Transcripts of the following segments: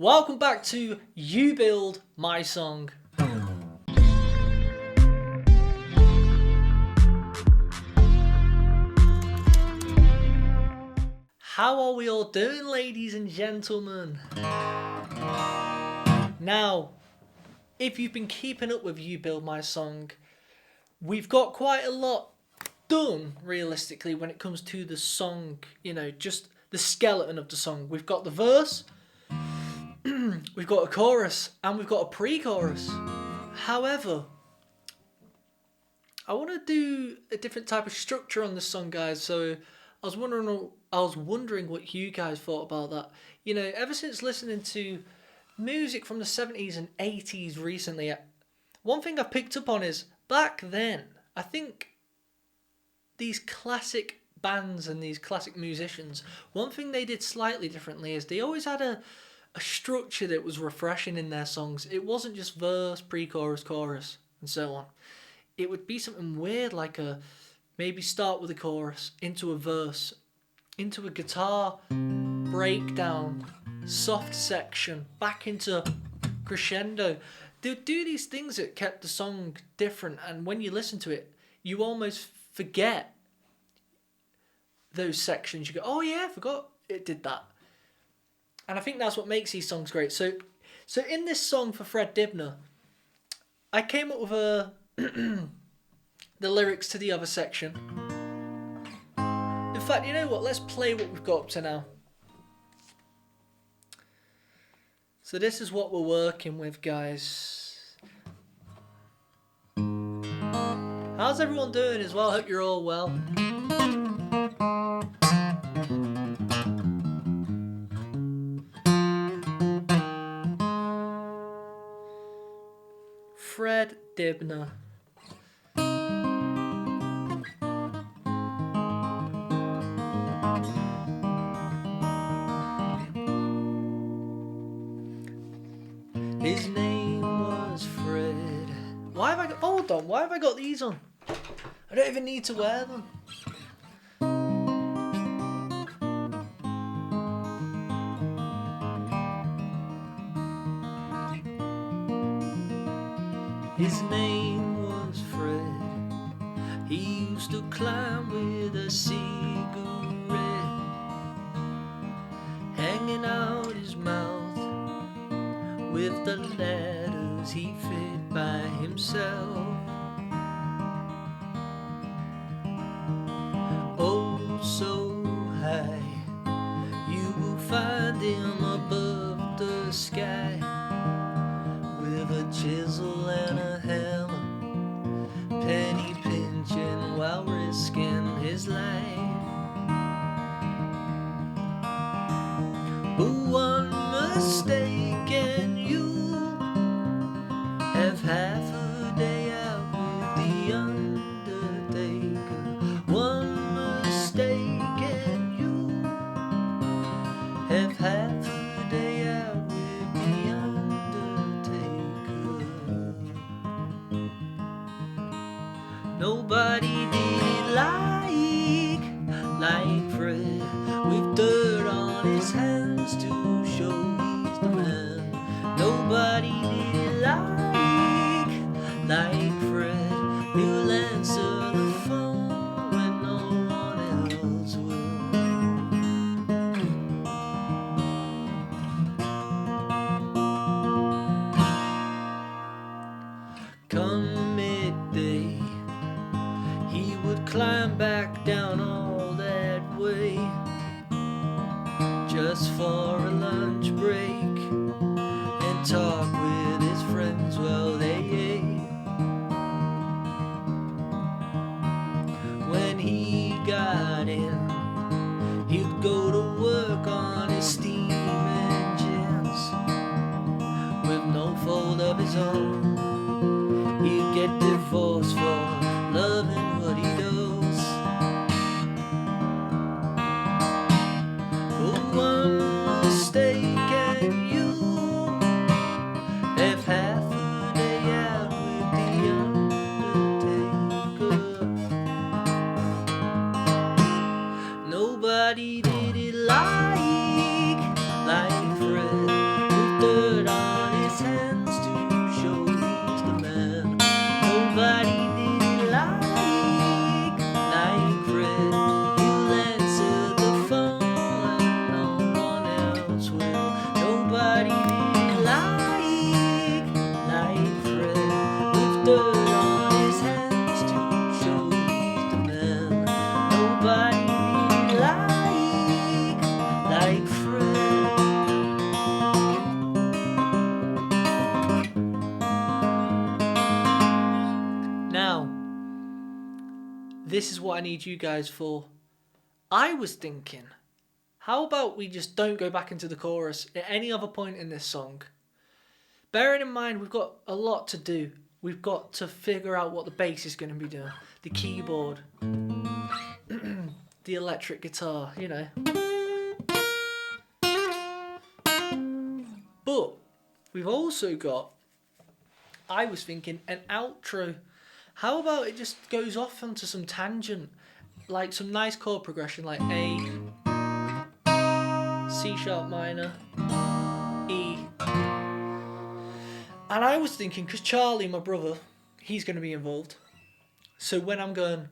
Welcome back to You Build My Song. How are we all doing, ladies and gentlemen? Now, if you've been keeping up with You Build My Song, we've got quite a lot done, realistically, when it comes to the song, just the skeleton of the song. We've got the verse, we've got a chorus, and we've got a pre-chorus. However, I want to do a different type of structure on this song, guys. So I was wondering what you guys thought about that. Ever since listening to music from the 70s and 80s recently, one thing I picked up on is back then, I think these classic bands and these classic musicians, one thing they did slightly differently is they always had a structure that was refreshing in their songs. It wasn't just verse, pre-chorus, chorus, and so on. It would be something weird, like maybe start with a chorus, into a verse, into a guitar breakdown, soft section, back into crescendo. They would do these things that kept the song different, and when you listen to it, you almost forget those sections. You go, oh yeah, I forgot it did that. And I think that's what makes these songs great. So in this song for Fred Dibner, I came up with the lyrics to the other section. In fact, you know what? Let's play what we've got up to now. So this is what we're working with, guys. How's everyone doing as well? I hope you're all well. Fred Dibner. His name was Fred. Why have I got these on? I don't even need to wear them. His name was Fred. He used to climb with a cigarette hanging out his mouth, with the ladders he fit by himself. Oh, so high, you will find him above the sky, with a chisel and a hammer, penny pinching while risking his life. But one mistake and you have half a day out with the undertaker. One mistake and you have half a day out with the undertaker. Nobody did it like Fred, with dirt on his hands to show he's the man. Nobody did it like Fred, he'll answer the phone when no one else will. Come midday, he would climb back down all that way, just for a lunch break, and talk with his friends while they ate. When he got in, he'd go to work on his steam engines, with no fault of his own. He'd get divorced for loving what he does. Oh, one mistake and this is what I need you guys for. I was thinking, how about we just don't go back into the chorus at any other point in this song? Bearing in mind, we've got a lot to do. We've got to figure out what the bass is going to be doing. The keyboard. The electric guitar, you know. But we've also got, I was thinking, an outro. How about it just goes off onto some tangent? Like some nice chord progression, like A, C sharp minor, E. And I was thinking, because Charlie, my brother, he's going to be involved. So when I'm going,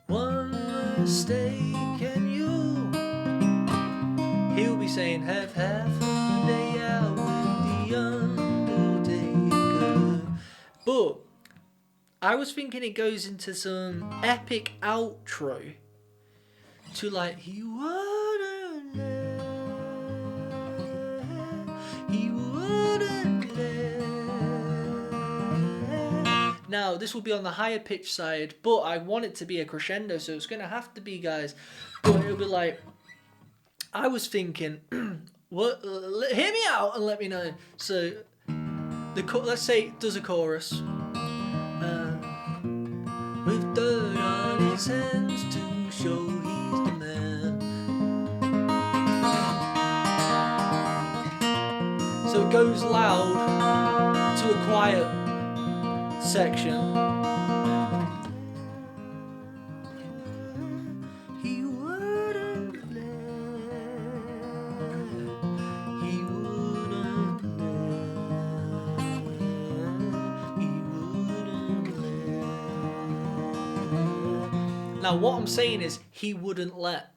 one mistake and you, he'll be saying, have half a day out with the Undertaker. But I was thinking it goes into some epic outro to like, he wouldn't let, he wouldn't let. Now, this will be on the higher pitch side, but I want it to be a crescendo, so it's going to have to be, guys. But it'll be like, I was thinking, what? Hear me out and let me know. So, let's say it does a chorus. With dirt on his hands to show he's the man. So it goes loud to a quiet section. He wouldn't let, he wouldn't let, he wouldn't let. Now what I'm saying is he wouldn't let,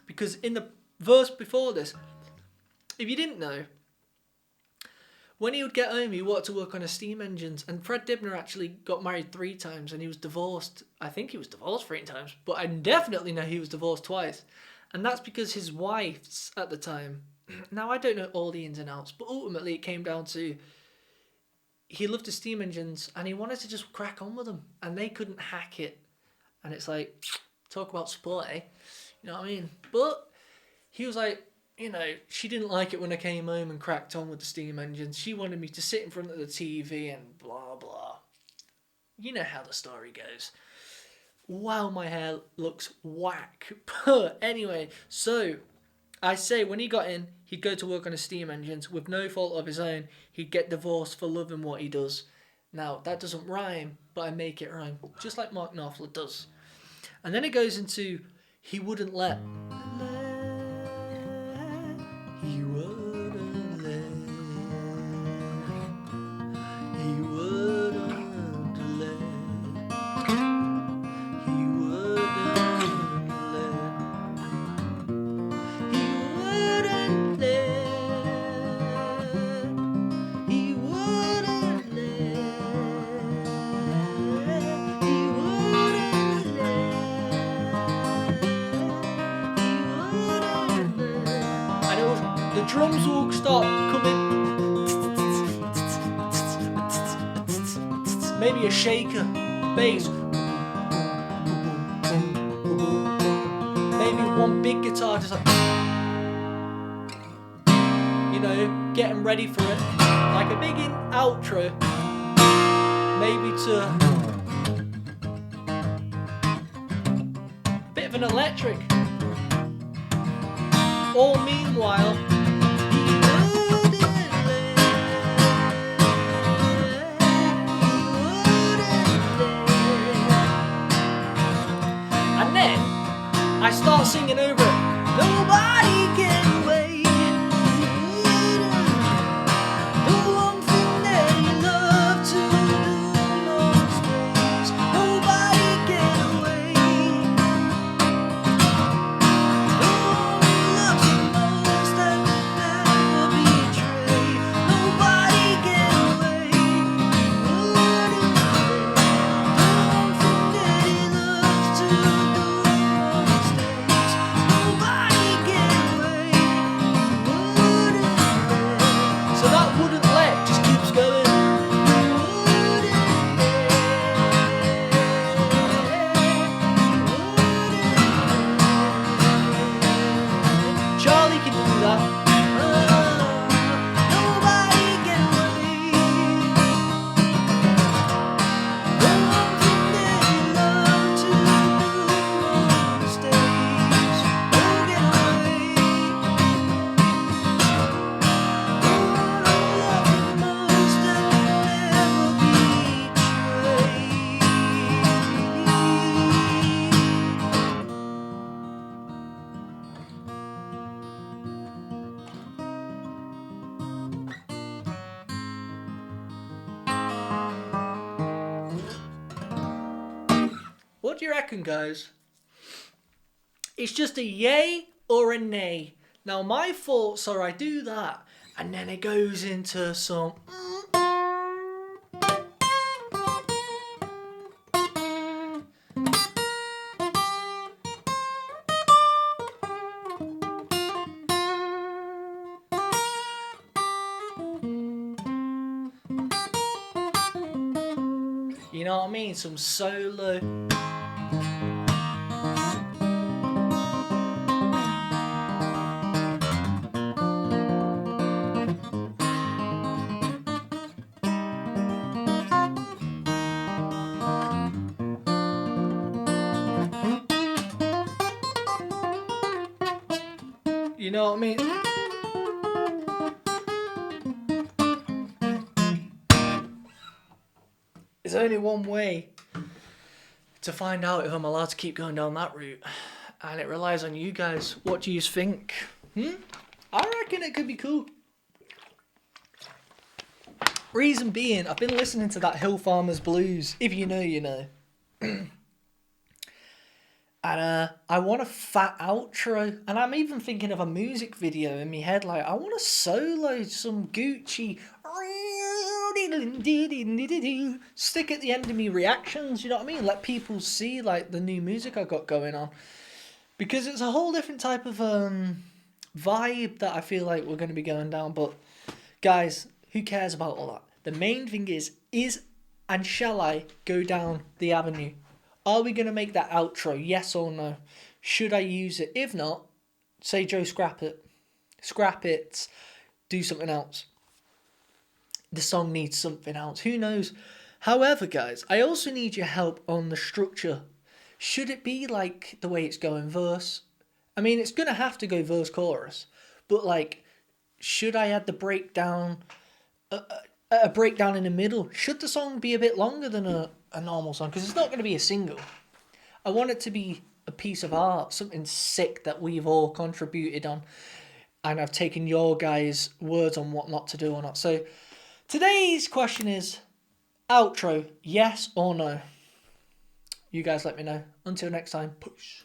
because in the verse before this, if you didn't know, when he would get home, he wanted to work on his steam engines. And Fred Dibner actually got married 3 times and he was divorced. I think he was divorced 3 times, but I definitely know he was divorced twice. And that's because his wives at the time, now I don't know all the ins and outs, but ultimately it came down to he loved his steam engines and he wanted to just crack on with them. And they couldn't hack it. And it's like, talk about support, eh? You know what I mean? But he was like, you know, she didn't like it when I came home and cracked on with the steam engines. She wanted me to sit in front of the TV and blah, blah. You know how the story goes. Wow, my hair looks whack. But anyway, so I say when he got in, he'd go to work on his steam engines with no fault of his own. He'd get divorced for loving what he does. Now, that doesn't rhyme, but I make it rhyme, just like Mark Knopfler does. And then it goes into, he wouldn't let. He wouldn't let, he wouldn't let, he wouldn't let, he wouldn't let, he wouldn't let, he wouldn't let. And it was, the drums will start coming. Maybe a shaker, bass. Maybe one big guitar just like, you know, getting ready for it. Like a big outro. Maybe to a bit of an electric. All meanwhile, and then I start singing over it. Nobody get away. The one thing that you love to do most days. Nobody get away. The one who loves you most and will never betray. Nobody get away. The one thing that he loves to do most days. nobody can do that. Nobody can relate. The one thing that you love to do stays. Don't get away. The one I love the most and will never betray. What do you reckon, guys? It's just a yay or a nay. Now, my thoughts are I do that, and then it goes into some. You know what I mean? Some solo. You know what I mean? There's only one way to find out if I'm allowed to keep going down that route, and it relies on you guys. What do you think? I reckon it could be cool. Reason being, I've been listening to that Hill Farmers Blues. If you know, you know. And I want a fat outro, and I'm even thinking of a music video in my head. Like, I want to solo some Gucci. Stick at the end of me reactions, you know what I mean? Let people see like the new music I got going on, because it's a whole different type of vibe that I feel like we're going to be going down. But guys, who cares about all that? The main thing is and shall I go down the avenue? Are we going to make that outro? Yes or no? Should I use it? If not, say Joe, scrap it. Scrap it. Do something else. The song needs something else. Who knows? However, guys, I also need your help on the structure. Should it be like the way it's going verse? I mean, it's going to have to go verse chorus. But like, should I add the breakdown? A breakdown in the middle? Should the song be a bit longer than a normal song? Because it's not going to be a single. I want it to be a piece of art, something sick that we've all contributed on, and I've taken your guys' words on what not to do or not. So today's question is, outro, yes or no? You guys let me know. Until next time, push.